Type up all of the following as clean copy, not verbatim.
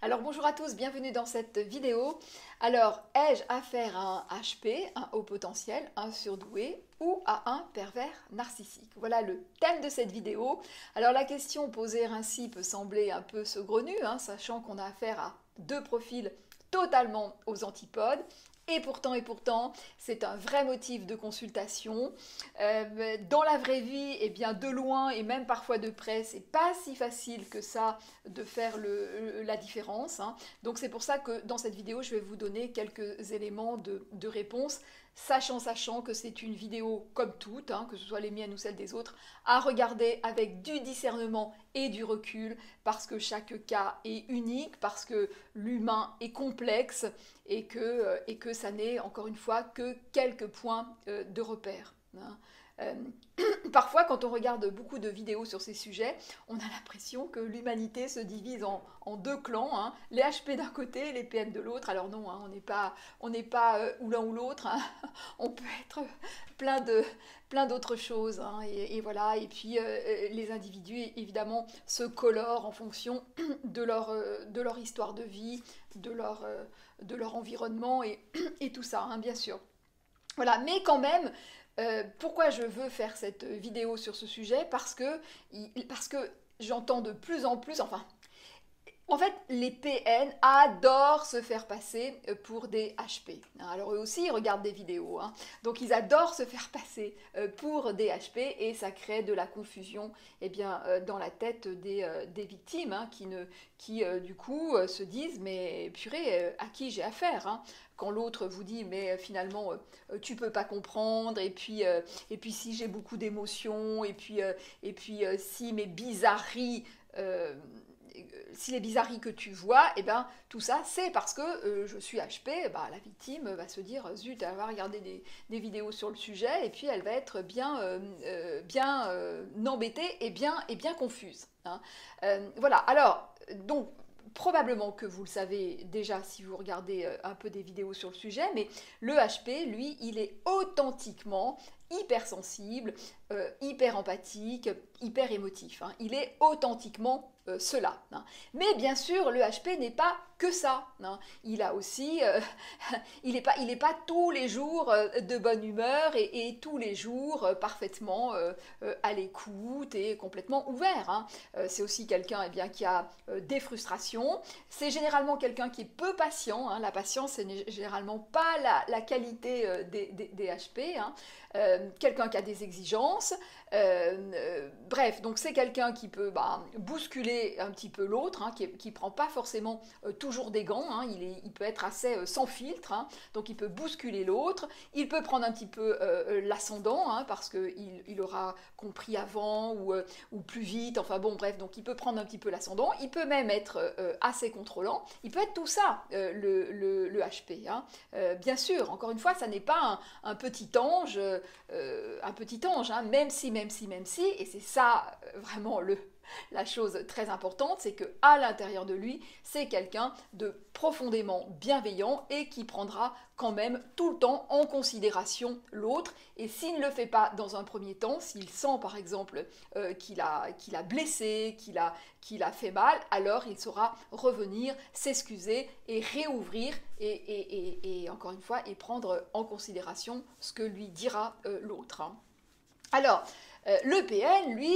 Alors bonjour à tous, bienvenue dans cette vidéo. Alors, ai-je affaire à un HP, un haut potentiel, un surdoué ou à un pervers narcissique? Voilà le thème de cette vidéo. Alors la question posée ainsi peut sembler un peu saugrenue, sachant qu'on a affaire à deux profils totalement aux antipodes. Et pourtant, c'est un vrai motif de consultation. Dans la vraie vie, eh bien, de loin et même parfois de près, c'est pas si facile que ça de faire la différence. Donc c'est pour ça que dans cette vidéo, je vais vous donner quelques éléments de réponse, sachant que c'est une vidéo comme toutes, que ce soit les miennes ou celles des autres, à regarder avec du discernement et du recul, parce que chaque cas est unique, parce que l'humain est complexe et que ça n'est encore une fois que quelques points de repère. Euh, Parfois, quand on regarde beaucoup de vidéos sur ces sujets, on a l'impression que l'humanité se divise en deux clans, les HP d'un côté et les PN de l'autre. Alors non, on n'est pas ou l'un ou l'autre, on peut être plein d'autres choses. Et voilà, et puis les individus, évidemment, se colorent en fonction de leur histoire de vie, de leur environnement et tout ça, bien sûr. Voilà, mais quand même, pourquoi je veux faire cette vidéo sur ce sujet? Parce que j'entends de plus en plus, enfin, en fait, les PN adorent se faire passer pour des HP. Alors eux aussi, ils regardent des vidéos. Donc ils adorent se faire passer pour des HP et ça crée de la confusion dans la tête des victimes qui du coup, se disent « mais purée, à qui j'ai affaire ?» Quand l'autre vous dit « mais finalement, tu peux pas comprendre, et puis si j'ai beaucoup d'émotions, si mes bizarreries... si les bizarreries que tu vois, tout ça, c'est parce que je suis HP, la victime va se dire, zut, elle va regarder des vidéos sur le sujet, et puis elle va être bien embêtée et bien confuse. Voilà, alors, donc, probablement que vous le savez déjà si vous regardez un peu des vidéos sur le sujet, mais le HP, lui, il est authentiquement hypersensible, hyper empathique, hyper émotif. Il est authentiquement cela. Mais bien sûr, le HP n'est pas que ça. Il a aussi, il n'est pas tous les jours de bonne humeur et tous les jours parfaitement à l'écoute et complètement ouvert. C'est aussi quelqu'un qui a des frustrations. C'est généralement quelqu'un qui est peu patient. La patience, c'est généralement pas la qualité des HP. Quelqu'un qui a des exigences. Bref, donc c'est quelqu'un qui peut bousculer un petit peu l'autre, qui prend pas forcément toujours des gants, il peut être assez sans filtre, donc il peut bousculer l'autre, il peut prendre un petit peu l'ascendant, parce qu'il aura compris avant ou plus vite, enfin bon bref, donc il peut prendre un petit peu l'ascendant, il peut même être assez contrôlant, il peut être tout ça, le HP. Bien sûr, encore une fois, ça n'est pas un petit ange, même si, et c'est ça vraiment la chose très importante, c'est qu'à l'intérieur de lui, c'est quelqu'un de profondément bienveillant et qui prendra quand même tout le temps en considération l'autre. Et s'il ne le fait pas dans un premier temps, s'il sent par exemple qu'il a blessé, qu'il a fait mal, alors il saura revenir, s'excuser et réouvrir et encore une fois, et prendre en considération ce que lui dira l'autre. Alors, le PN, lui,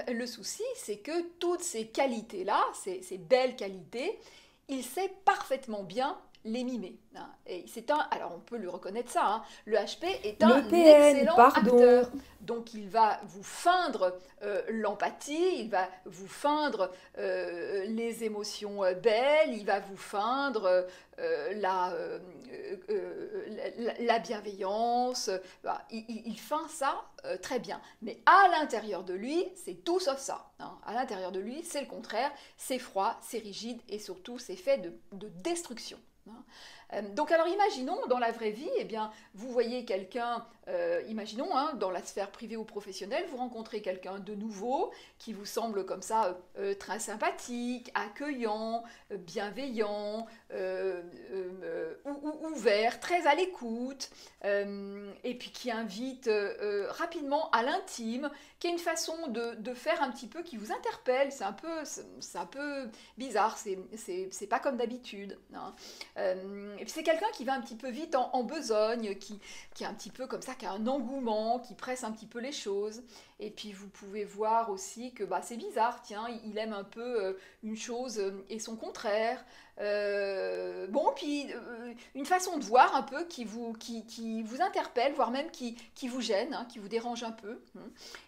le souci, c'est que toutes ces qualités-là, ces belles qualités, il sait parfaitement bien les mimer. Et alors on peut lui reconnaître ça, le HP est Le un PN, excellent pardon. acteur. Donc il va vous feindre l'empathie, il va vous feindre les émotions belles, il va vous feindre la bienveillance. Il feint ça très bien. Mais à l'intérieur de lui, c'est tout sauf ça. À l'intérieur de lui, c'est le contraire. C'est froid, c'est rigide et surtout c'est fait de destruction. hein. Donc alors imaginons dans la vraie vie, eh bien, vous voyez quelqu'un, imaginons hein, dans la sphère privée ou professionnelle, vous rencontrez quelqu'un de nouveau qui vous semble comme ça très sympathique, accueillant, bienveillant, ouvert, très à l'écoute, et puis qui invite rapidement à l'intime, qui a une façon de faire un petit peu qui vous interpelle, c'est un peu bizarre, c'est pas comme d'habitude, hein. Et puis c'est quelqu'un qui va un petit peu vite en besogne, qui est un petit peu comme ça, qui a un engouement, qui presse un petit peu les choses. Et puis vous pouvez voir aussi que bah, c'est bizarre, tiens, il aime un peu une chose et son contraire. Bon, puis une façon de voir un peu qui vous interpelle, voire même qui vous gêne, hein, qui vous dérange un peu.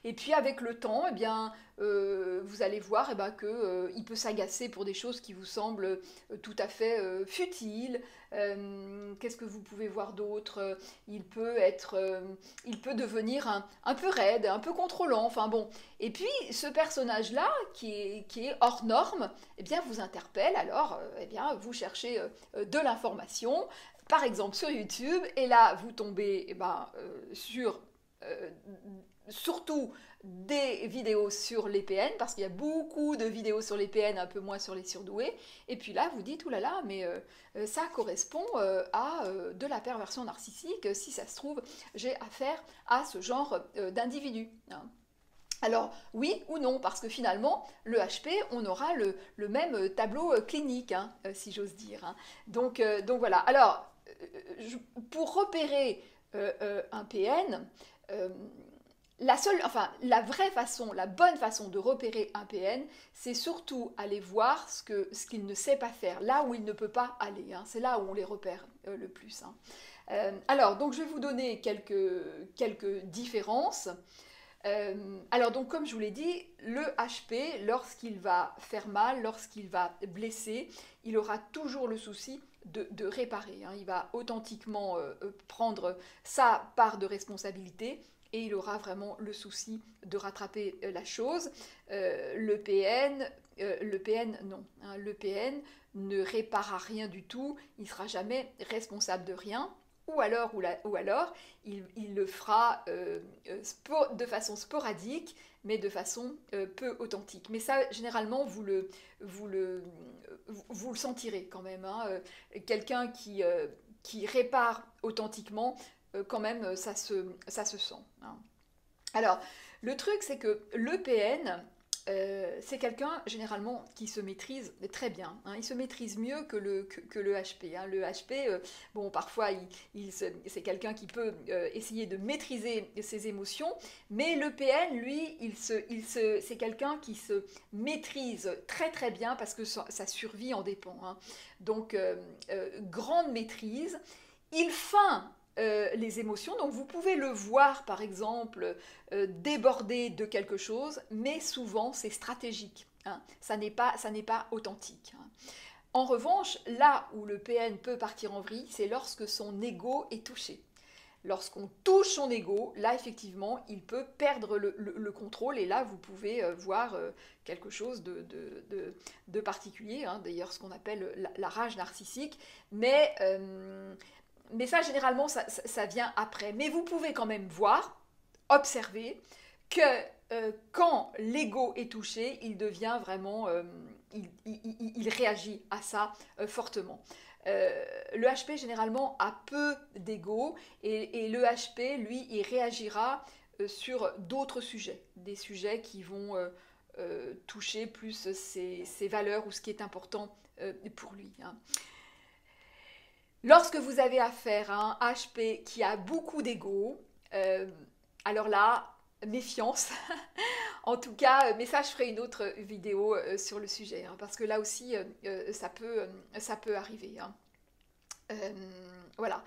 Et puis avec le temps, eh bien, vous allez voir eh ben, qu'il peut s'agacer pour des choses qui vous semblent tout à fait futiles. Qu'est-ce que vous pouvez voir d'autre? Il peut devenir un peu raide, un peu contrôlant, enfin bon. Et puis ce personnage-là, qui est hors norme, eh bien vous interpelle, alors eh bien, vous cherchez de l'information, par exemple sur YouTube, et là vous tombez eh ben, sur surtout des vidéos sur les PN, parce qu'il y a beaucoup de vidéos sur les PN, un peu moins sur les surdoués, et puis là vous dites, oulala, mais ça correspond à de la perversion narcissique, si ça se trouve, j'ai affaire à ce genre d'individu, hein. Alors oui ou non, parce que finalement, le HP, on aura le même tableau clinique, hein, si j'ose dire, hein. Donc voilà, alors, pour repérer un PN, la vraie façon, la bonne façon de repérer un PN, c'est surtout aller voir ce qu'il ne sait pas faire, là où il ne peut pas aller, hein. C'est là où on les repère le plus, hein. Alors, donc je vais vous donner quelques différences. Alors donc comme je vous l'ai dit, le HP, lorsqu'il va faire mal, lorsqu'il va blesser, il aura toujours le souci de réparer, hein. Il va authentiquement prendre sa part de responsabilité et il aura vraiment le souci de rattraper la chose. Le PN non, hein. Le PN ne réparera rien du tout, il ne sera jamais responsable de rien. Ou alors, il le fera de façon sporadique, mais de façon peu authentique. Mais ça, généralement, vous le sentirez quand même, hein. Quelqu'un qui répare authentiquement, quand même, ça se sent, hein. Alors, le truc, c'est que le PN, c'est quelqu'un généralement qui se maîtrise très bien, hein. Il se maîtrise mieux que le HP, hein. Le HP, bon, parfois, c'est quelqu'un qui peut essayer de maîtriser ses émotions, mais le PN, lui, c'est quelqu'un qui se maîtrise très très bien parce que sa survie en dépend, hein. Donc, grande maîtrise. Il feint les émotions, donc vous pouvez le voir par exemple déborder de quelque chose, mais souvent c'est stratégique, hein. Ça n'est pas authentique, hein. En revanche, là où le PN peut partir en vrille, c'est lorsque son ego est touché. Lorsqu'on touche son ego, là effectivement, il peut perdre le contrôle et là vous pouvez voir quelque chose de particulier, hein, d'ailleurs ce qu'on appelle la rage narcissique, mais ça, généralement, ça vient après. Mais vous pouvez quand même voir, observer, que quand l'ego est touché, il devient vraiment... il réagit à ça fortement. Le HP, généralement, a peu d'ego, et le HP, lui, il réagira sur d'autres sujets. Des sujets qui vont toucher plus ses valeurs ou ce qui est important pour lui, hein. Lorsque vous avez affaire à un HP qui a beaucoup d'ego, alors là, méfiance. En tout cas, mais ça, je ferai une autre vidéo sur le sujet, hein, parce que là aussi, ça peut arriver, hein. Voilà.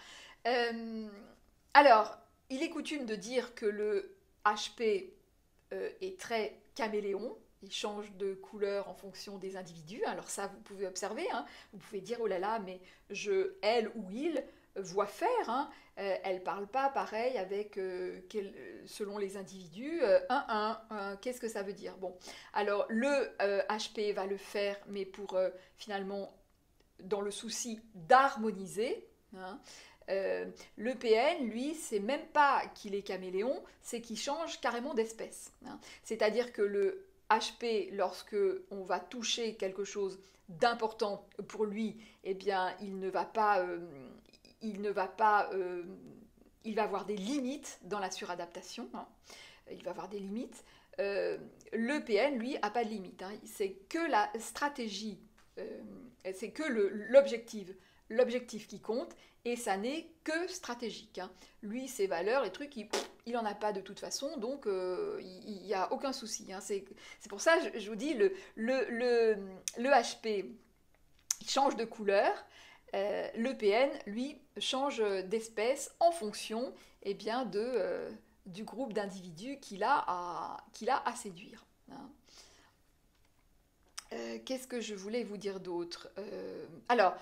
Alors, il est coutume de dire que le HP est très caméléon. Il change de couleur en fonction des individus. Alors ça, vous pouvez observer, hein. Vous pouvez dire, oh là là, mais elle ou il voit faire, hein. Elle ne parle pas pareil avec, selon les individus. Qu'est-ce que ça veut dire? Bon, alors le HP va le faire, mais pour finalement dans le souci d'harmoniser, hein. Le PN, lui, c'est même pas qu'il est caméléon, c'est qu'il change carrément d'espèce, hein. C'est-à-dire que le HP, lorsque on va toucher quelque chose d'important pour lui, eh bien, il va avoir des limites dans la suradaptation, hein. Il va avoir des limites. Le PN, lui, n'a pas de limite, hein. C'est que la stratégie, c'est que l'objectif qui compte, et ça n'est que stratégique, hein. Lui, ses valeurs, les trucs, il n'en a pas de toute façon, donc il n'y a aucun souci, hein. C'est pour ça que je vous dis, le HP, il change de couleur, le PN, lui, change d'espèce en fonction, eh bien, du groupe d'individus qu'il a à séduire, hein. Qu'est-ce que je voulais vous dire d'autre? Alors,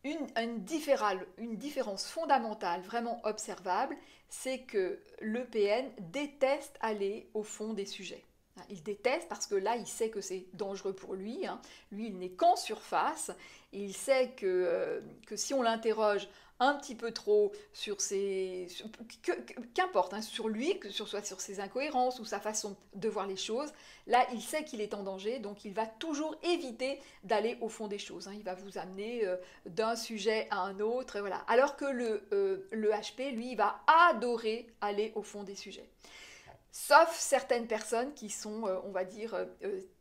une différence fondamentale, vraiment observable, c'est que le PN déteste aller au fond des sujets. Il déteste parce que là, il sait que c'est dangereux pour lui, hein. Lui, il n'est qu'en surface. Et il sait que si on l'interroge un petit peu trop sur qu'importe, hein, sur lui, que ce soit sur ses incohérences ou sa façon de voir les choses, là, il sait qu'il est en danger, donc il va toujours éviter d'aller au fond des choses, hein. Il va vous amener d'un sujet à un autre, et voilà. Alors que le HP, lui, il va adorer aller au fond des sujets. Sauf certaines personnes qui sont, on va dire,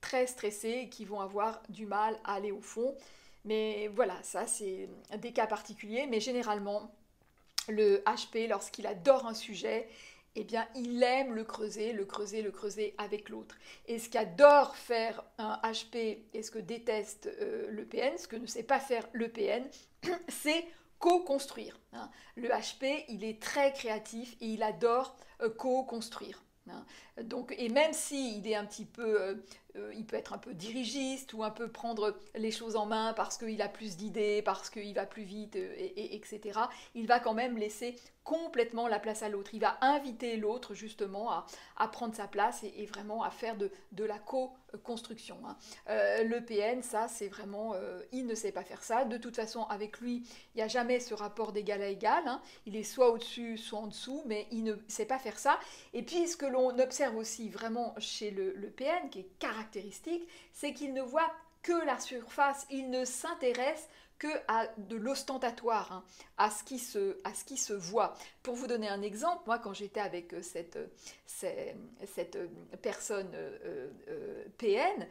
très stressées et qui vont avoir du mal à aller au fond. Mais voilà, ça c'est des cas particuliers, mais généralement, le HP, lorsqu'il adore un sujet, eh bien, il aime le creuser, le creuser, le creuser avec l'autre. Et ce qu'adore faire un HP et ce que déteste le PN, ce que ne sait pas faire le PN, c'est co-construire, hein. Le HP, il est très créatif et il adore co-construire, hein. Donc, et même s'il est un petit peu, il peut être un peu dirigiste ou un peu prendre les choses en main parce qu'il a plus d'idées, parce qu'il va plus vite, etc., il va quand même laisser complètement la place à l'autre. Il va inviter l'autre justement à prendre sa place et vraiment à faire de la co-construction, hein. Le PN, ça c'est vraiment, il ne sait pas faire ça. De toute façon, avec lui, il n'y a jamais ce rapport d'égal à égal, hein. Il est soit au-dessus, soit en dessous, mais il ne sait pas faire ça. Et puis ce que l'on observe aussi vraiment chez le PN, qui est caractéristique, c'est qu'il ne voit que la surface, il ne s'intéresse que à de l'ostentatoire, hein, à ce qui se voit. Pour vous donner un exemple, moi quand j'étais avec cette personne PN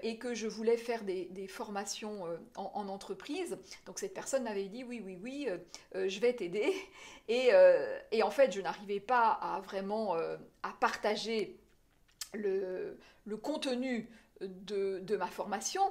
et que je voulais faire des formations en entreprise, donc cette personne m'avait dit oui, je vais t'aider, et en fait je n'arrivais pas à vraiment à partager le contenu de ma formation.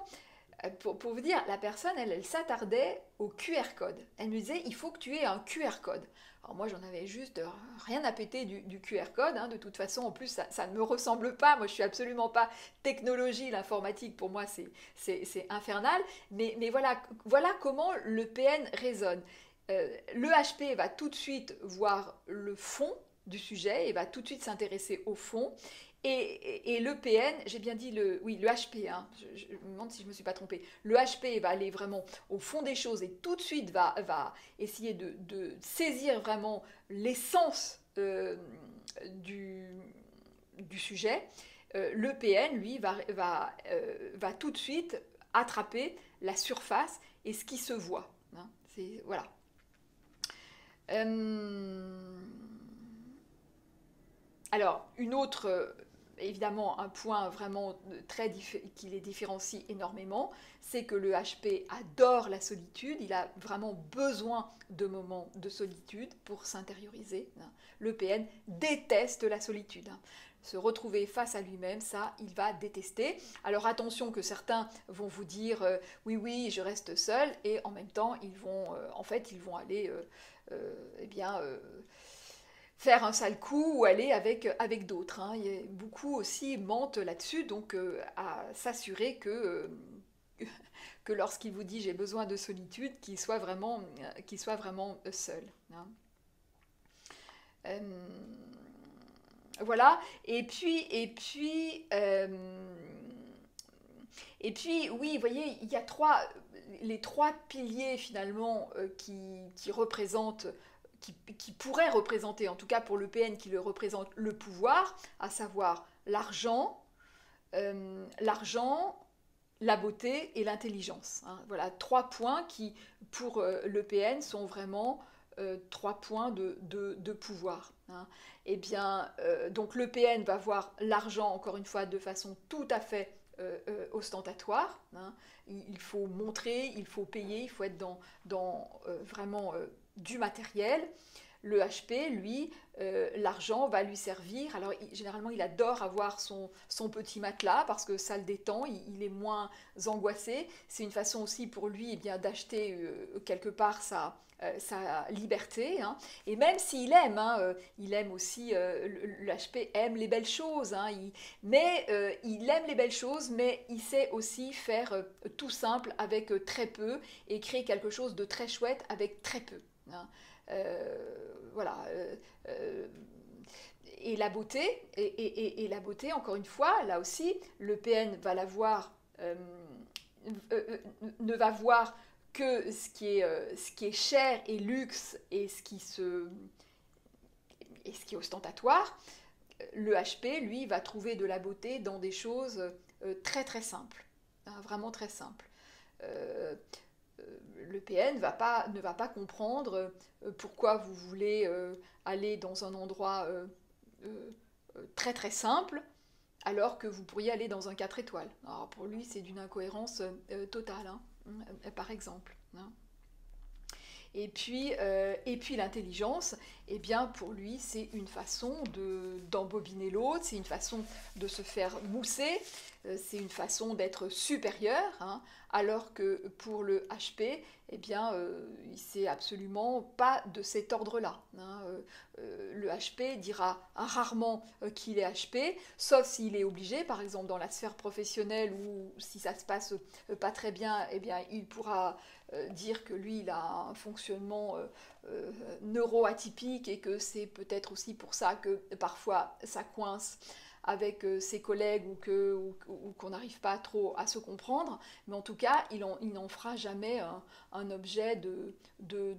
Pour vous dire, la personne, elle s'attardait au QR code. Elle me disait, il faut que tu aies un QR code. Alors moi, j'en avais juste rien à péter du QR code, hein. De toute façon, en plus, ça ne me ressemble pas. Moi, je suis absolument pas technologie, l'informatique, pour moi, c'est infernal. Mais voilà comment le PN résonne. Le HP va tout de suite voir le fond du sujet et va tout de suite s'intéresser au fond. Et le PN, j'ai bien dit le HP, hein, je me demande si je ne me suis pas trompée. Le HP va aller vraiment au fond des choses et tout de suite va essayer de saisir vraiment l'essence du sujet. Le PN, lui, va tout de suite attraper la surface et ce qui se voit, hein. Voilà. Alors, évidemment, un point vraiment qui les différencie énormément, c'est que le HP adore la solitude, il a vraiment besoin de moments de solitude pour s'intérioriser, hein. Le PN déteste la solitude, hein. Se retrouver face à lui-même, ça, il va détester. Alors attention que certains vont vous dire oui, je reste seul, et en même temps, ils vont aller faire un sale coup ou aller avec d'autres, hein. Beaucoup aussi mentent là-dessus, donc à s'assurer que lorsqu'il vous dit j'ai besoin de solitude, qu'il soit vraiment seul, hein. Voilà, et puis Et puis, oui, vous voyez, il y a les trois piliers finalement qui représentent, qui pourraient représenter, en tout cas pour le PN, qui le représente le pouvoir, à savoir l'argent, la beauté et l'intelligence. Hein. Voilà, trois points qui, pour le PN, sont vraiment trois points de pouvoir. Hein. Eh bien, donc le PN va voir l'argent, encore une fois, de façon tout à fait ostentatoire. Hein. Il faut montrer, il faut payer, il faut être dans vraiment du matériel. Le HP, lui, l'argent va lui servir. Alors, généralement, il adore avoir son petit matelas parce que ça le détend, il est moins angoissé. C'est une façon aussi pour lui eh bien, d'acheter quelque part sa liberté. Hein. Et même s'il aime, hein, il aime aussi, le HP aime les belles choses. Hein, il aime les belles choses, mais il sait aussi faire tout simple avec très peu et créer quelque chose de très chouette avec très peu. Hein. Voilà. Et la beauté, et la beauté, encore une fois, là aussi, le PN va la voir, ne va voir que ce qui est cher et luxe et ce qui est ostentatoire. Le HP, lui, va trouver de la beauté dans des choses très très simples, hein, vraiment très simples. Le PN ne va pas comprendre pourquoi vous voulez aller dans un endroit très très simple alors que vous pourriez aller dans un 4 étoiles. Alors pour lui, c'est d'une incohérence totale, hein, par exemple. Hein. Et puis l'intelligence, eh bien pour lui, c'est une façon d'embobiner l'autre, c'est une façon de se faire mousser, c'est une façon d'être supérieur, hein, alors que pour le HP, eh bien, c'est absolument pas de cet ordre-là. Hein. Le HP dira rarement qu'il est HP, sauf s'il est obligé, par exemple dans la sphère professionnelle ou si ça se passe pas très bien, eh bien, il pourra dire que lui, il a un fonctionnement neuroatypique et que c'est peut-être aussi pour ça que parfois ça coince avec ses collègues ou qu'on n'arrive pas trop à se comprendre, mais en tout cas, il n'en fera jamais un objet de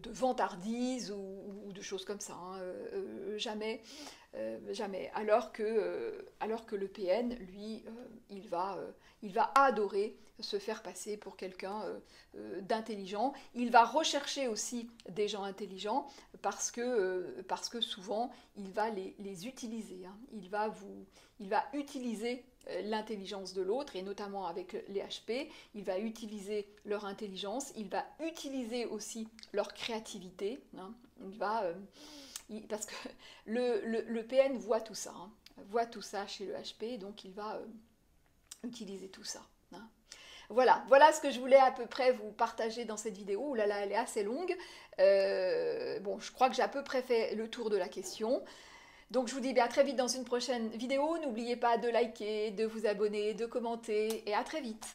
vantardise ou de choses comme ça. Hein. Jamais. Jamais. Alors que le PN, lui, il va adorer se faire passer pour quelqu'un d'intelligent. Il va rechercher aussi des gens intelligents parce que souvent, il va les utiliser. Hein. Il va utiliser l'intelligence de l'autre, et notamment avec les HP, il va utiliser leur intelligence, il va utiliser aussi leur créativité. Hein. Parce que le PN voit tout ça, hein, voit tout ça chez le HP, donc il va utiliser tout ça. Hein. Voilà ce que je voulais à peu près vous partager dans cette vidéo. Ouh là là, elle est assez longue. Bon, je crois que j'ai à peu près fait le tour de la question. Donc je vous dis à très vite dans une prochaine vidéo. N'oubliez pas de liker, de vous abonner, de commenter, et à très vite.